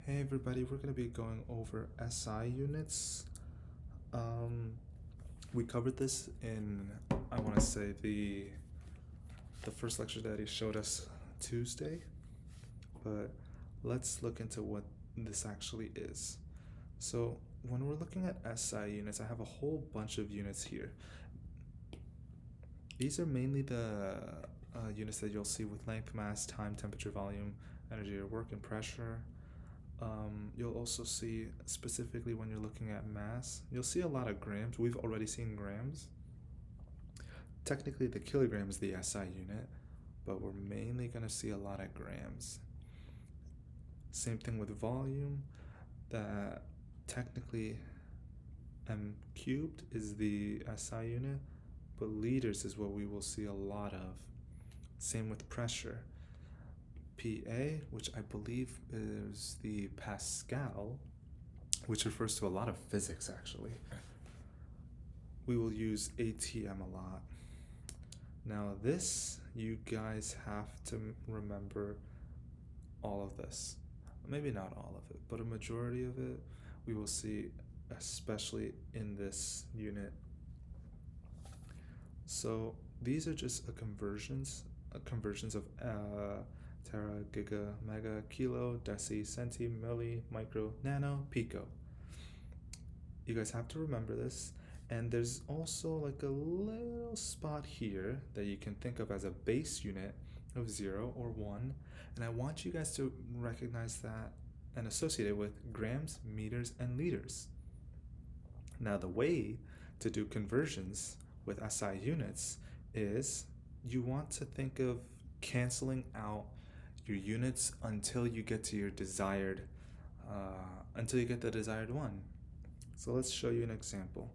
Hey everybody, we're going to be going over SI units. Um, we covered this in, I want to say, the first lecture that he showed us Tuesday, but let's look into what this actually is. So when we're looking at SI units, I have a whole bunch of units here. These are mainly the units that you'll see with length, mass, time, temperature, volume, energy or work, and pressure. You'll also see, specifically when you're looking at mass, you'll see a lot of grams. We've already seen grams. Technically, the kilogram is the SI unit, but we're mainly going to see a lot of grams. Same thing with volume, that technically m cubed is the SI unit, but liters is what we will see a lot of. Same with pressure. PA, which I believe is the Pascal, which refers to a lot of physics actually. We will use ATM a lot. Now this, you guys have to remember all of this. Maybe not all of it, but a majority of it we will see, especially in this unit. So these are just conversions of tera, giga, mega, kilo, deci, centi, milli, micro, nano, pico. You guys have to remember this. And there's also like a little spot here that you can think of as a base unit of 0 or 1. And I want you guys to recognize that and associate it with grams, meters, and liters. Now, the way to do conversions with SI units is you want to think of canceling out your units until you get to your desired, until you get the desired one. So let's show you an example.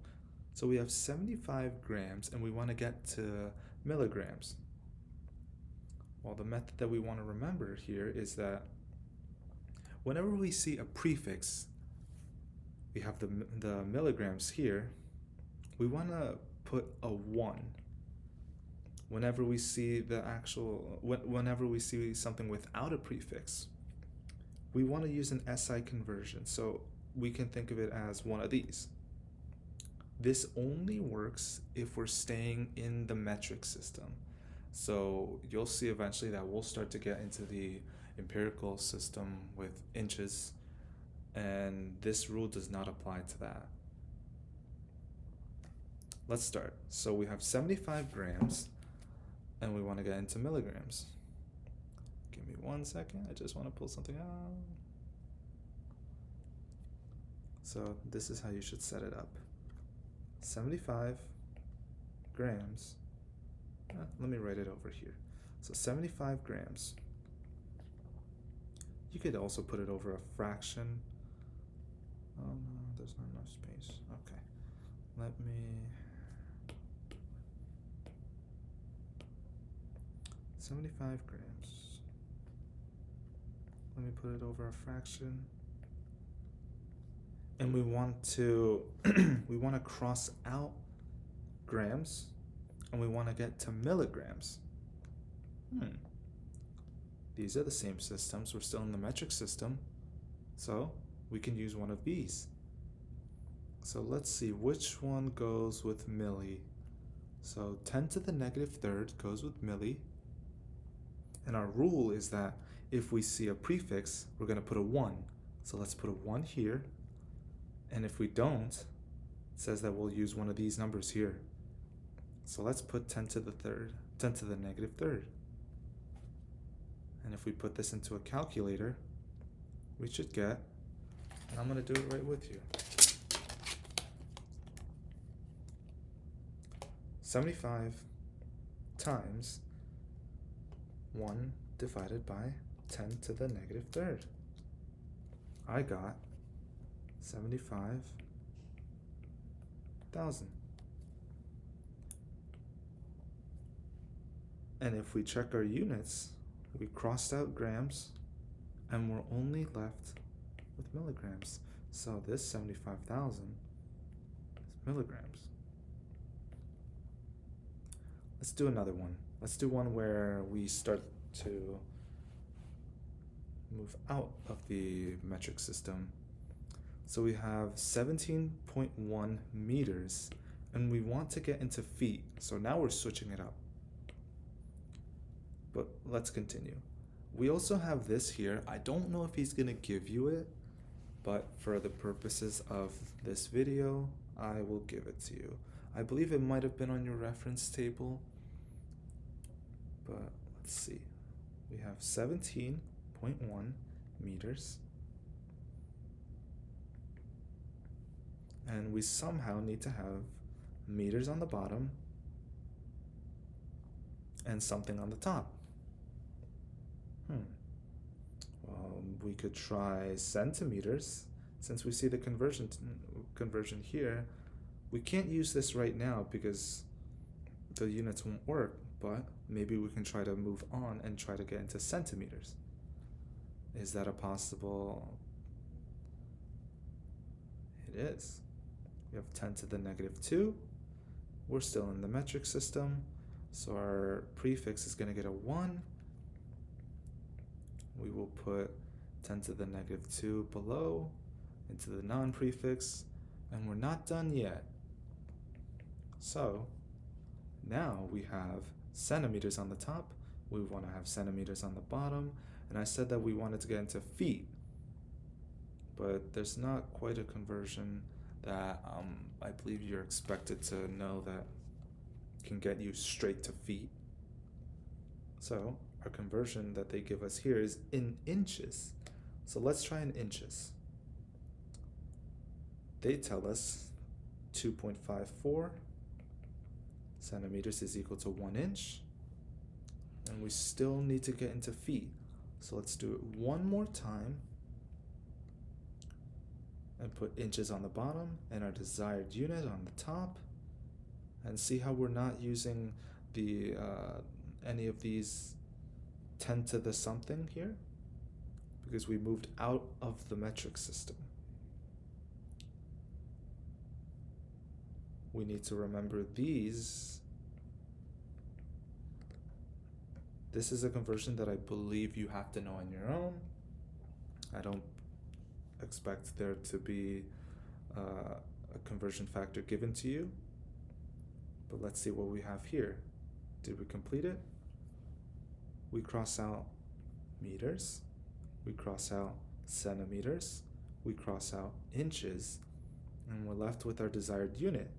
So we have 75 grams and we want to get to milligrams. Well, the method that we want to remember here is that whenever we see a prefix, we have the milligrams here, we want to put a 1. Whenever we see whenever we see something without a prefix, we want to use an SI conversion. So we can think of it as one of these. This only works if we're staying in the metric system. So you'll see eventually that we'll start to get into the empirical system with inches, and this rule does not apply to that. Let's start. So we have 75 grams, and we want to get into milligrams. Give me 1 second. I just want to pull something out. So this is how you should set it up. 75 grams. Let me write it over here. So 75 grams. You could also put it over a fraction. Oh no, there's not enough space. Okay. Let me... 75 grams. Let me put it over a fraction. And we want to we want to cross out grams, and we want to get to milligrams. These are the same systems. We're still in the metric system, so we can use one of these. So let's see which one goes with milli. So 10 to the negative third goes with milli. And our rule is that if we see a prefix, we're going to put a 1. So let's put a 1 here. And if we don't, it says that we'll use one of these numbers here. So let's put 10 to the third, 10 to the negative third. And if we put this into a calculator, we should get, and I'm going to do it right with you, 75 times 1 divided by 10 to the negative third. I got 75,000. And if we check our units, we crossed out grams and we're only left with milligrams. So this 75,000 is milligrams. Let's do another one. Let's do one where we start to move out of the metric system. So we have 17.1 meters, and we want to get into feet. So now we're switching it up. But let's continue. We also have this here. I don't know if he's gonna give you it, but for the purposes of this video, I will give it to you. I believe it might have been on your reference table, but let's see. We have 17.1 meters, and we somehow need to have meters on the bottom and something on the top. We could try centimeters. Since we see the conversion here, we can't use this right now because the units won't work, but maybe we can try to move on and try to get into centimeters. Is that a possible? It is. We have 10 to the negative 2. We're still in the metric system, so our prefix is going to get a 1. We will put 10 to the negative 2 below into the non-prefix, and we're not done yet. So now we have centimeters on the top, we want to have centimeters on the bottom, and I said that we wanted to get into feet, but there's not quite a conversion that I believe you're expected to know that can get you straight to feet. So our conversion that they give us here is in inches. So let's try in inches. They tell us 2.54 centimeters is equal to 1 inch. And we still need to get into feet. So let's do it one more time and put inches on the bottom and our desired unit on the top, and see how we're not using the any of these 10 to the something here because we moved out of the metric system. We need to remember these. This is a conversion that I believe you have to know on your own. I don't expect there to be a conversion factor given to you. But let's see what we have here. Did we complete it? We cross out meters. We cross out centimeters. We cross out inches. And we're left with our desired unit.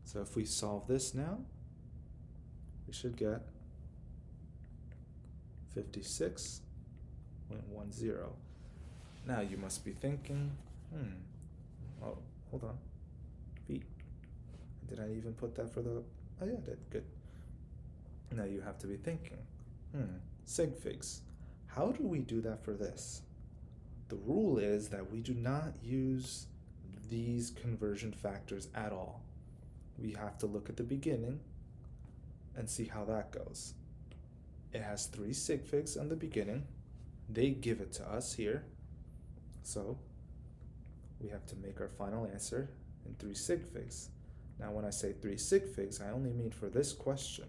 So if we solve this now, we should get 56.10. Now you must be thinking, oh, hold on, feet. Did I even put that for the, oh yeah, I did, good. Now you have to be thinking, sig figs. How do we do that for this? The rule is that we do not use these conversion factors at all. We have to look at the beginning and see how that goes. It has 3 sig figs in the beginning. They give it to us here. So we have to make our final answer in 3 sig figs. Now when I say 3 sig figs, I only mean for this question.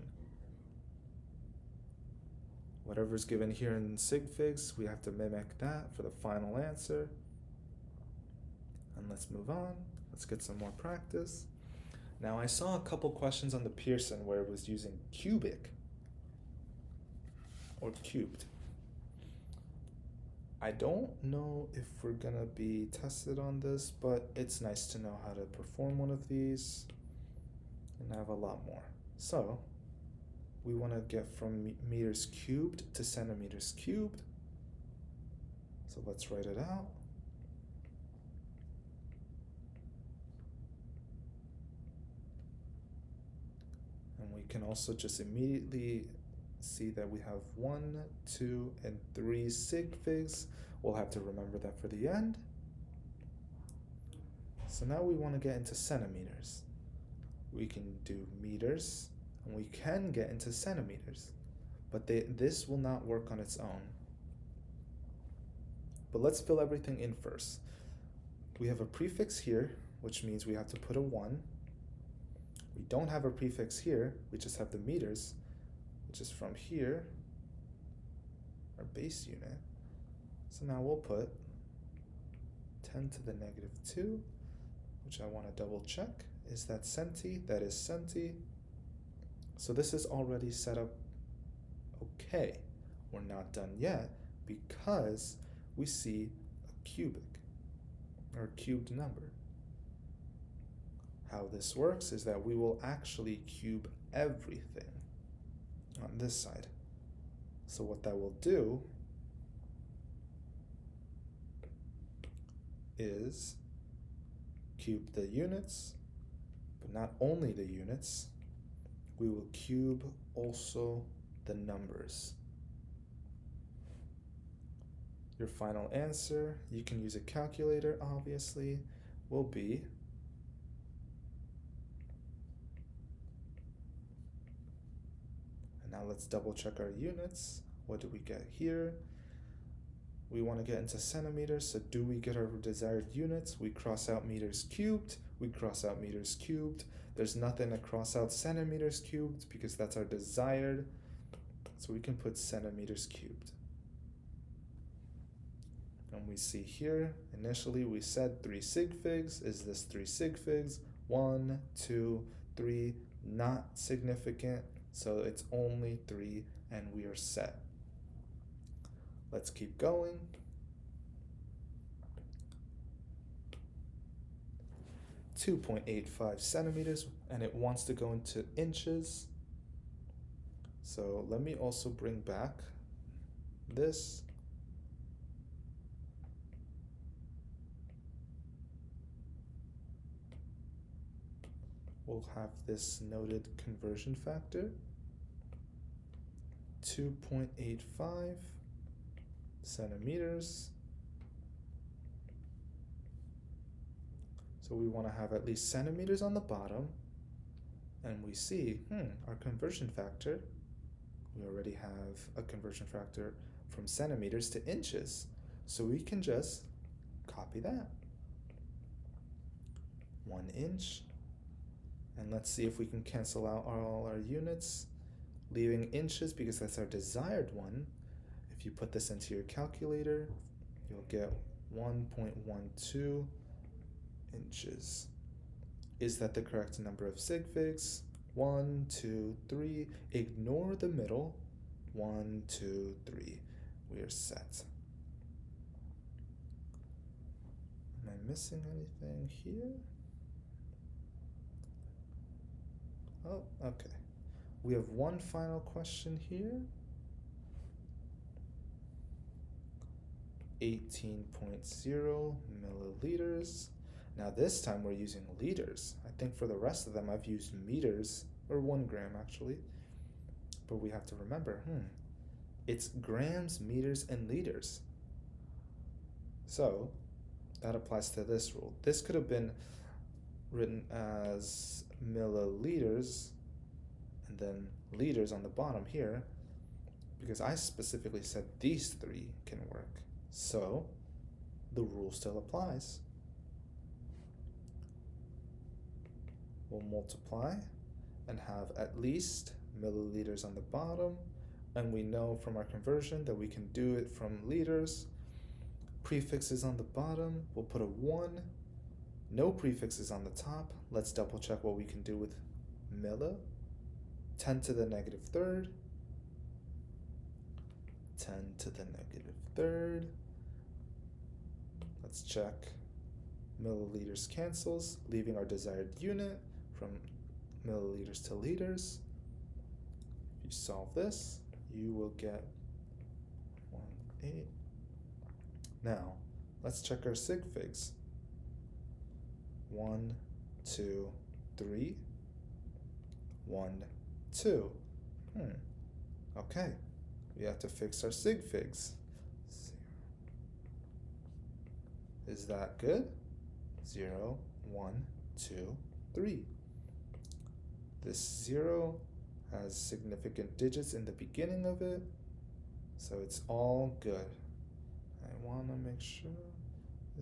Whatever's given here in sig figs, we have to mimic that for the final answer. And let's move on. Let's get some more practice. Now I saw a couple questions on the Pearson where it was using cubic or cubed. I don't know if we're gonna be tested on this, but it's nice to know how to perform one of these, and I have a lot more. So we want to get from meters cubed to centimeters cubed. So let's write it out. And we can also just immediately see that we have 1, 2, and 3 sig figs. We'll have to remember that for the end. So now we want to get into centimeters. We can do meters, and we can get into centimeters, but this will not work on its own. But let's fill everything in first. We have a prefix here, which means we have to put a 1. We don't have a prefix here, we just have the meters, which is from here, our base unit. So now we'll put 10 to the negative 2, which I want to double check. Is that centi? That is centi. So this is already set up okay. We're not done yet because we see a cubic or a cubed number. How this works is that we will actually cube everything on this side. So what that will do is cube the units, but not only the units, we will cube also the numbers. Your final answer, you can use a calculator obviously, will be and now let's double check our units. What do we get here? We want to get into centimeters, so do we get our desired units? We cross out meters cubed, we cross out meters cubed. There's nothing to cross out centimeters cubed because that's our desired, so we can put centimeters cubed. And we see here, initially we said 3 sig figs. Is this 3 sig figs? 1, 2, 3, not significant, so it's only 3 and we are set. Let's keep going. .85 centimeters, and it wants to go into inches. So let me also bring back this. We'll have this noted conversion factor. 2.85 centimeters. So we want to have at least centimeters on the bottom, and we see, our conversion factor, we already have a conversion factor from centimeters to inches. So we can just copy that. 1 inch. And let's see if we can cancel out all our units, leaving inches because that's our desired one. If you put this into your calculator, you'll get 1.12 inches. Is that the correct number of sig figs? 1, 2, 3. Ignore the middle. 1, 2, 3. We are set. Am I missing anything here? Oh, okay. We have one final question here. 18.0 milliliters. Now this time we're using liters. I think for the rest of them I've used meters, or 1 gram actually. But we have to remember, it's grams, meters, and liters. So that applies to this rule. This could have been written as milliliters and then liters on the bottom here, because I specifically said these 3 can work. So the rule still applies. We'll multiply and have at least milliliters on the bottom, and we know from our conversion that we can do it from liters. Prefixes on the bottom, we'll put a 1. No prefixes on the top. Let's double check what we can do with milli. 10 to the negative third. 10 to the negative third. Let's check. Milliliters cancels, leaving our desired unit from milliliters to liters. If you solve this, you will get 1.8. Now, let's check our sig figs. 1, 2, 3. 1, 2. Okay, we have to fix our sig figs. Is that good? 0, 1, 2, 3. This 0 has significant digits in the beginning of it, so it's all good. I want to make sure.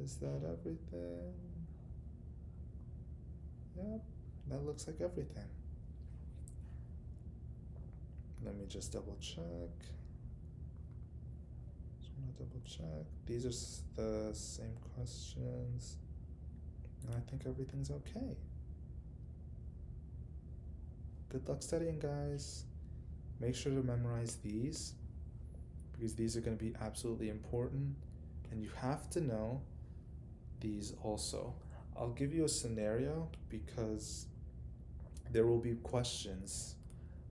Is that everything? Yep, that looks like everything. Let me just double check. Just want double check. These are the same questions. And I think everything's okay. Good luck studying, guys. Make sure to memorize these because these are going to be absolutely important and you have to know these also. I'll give you a scenario because there will be questions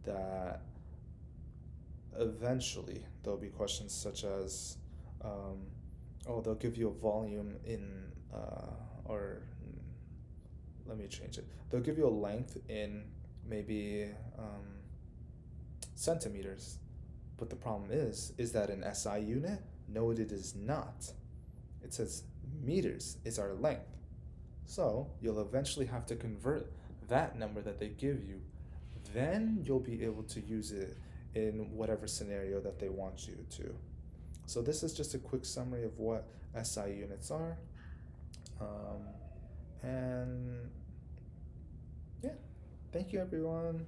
that eventually there'll be questions such as they'll give you a volume in or let me change it. They'll give you a length in maybe centimeters. But the problem is that an SI unit? No, it is not. It says meters is our length. So you'll eventually have to convert that number that they give you. Then you'll be able to use it in whatever scenario that they want you to. So this is just a quick summary of what SI units are. And yeah, thank you everyone.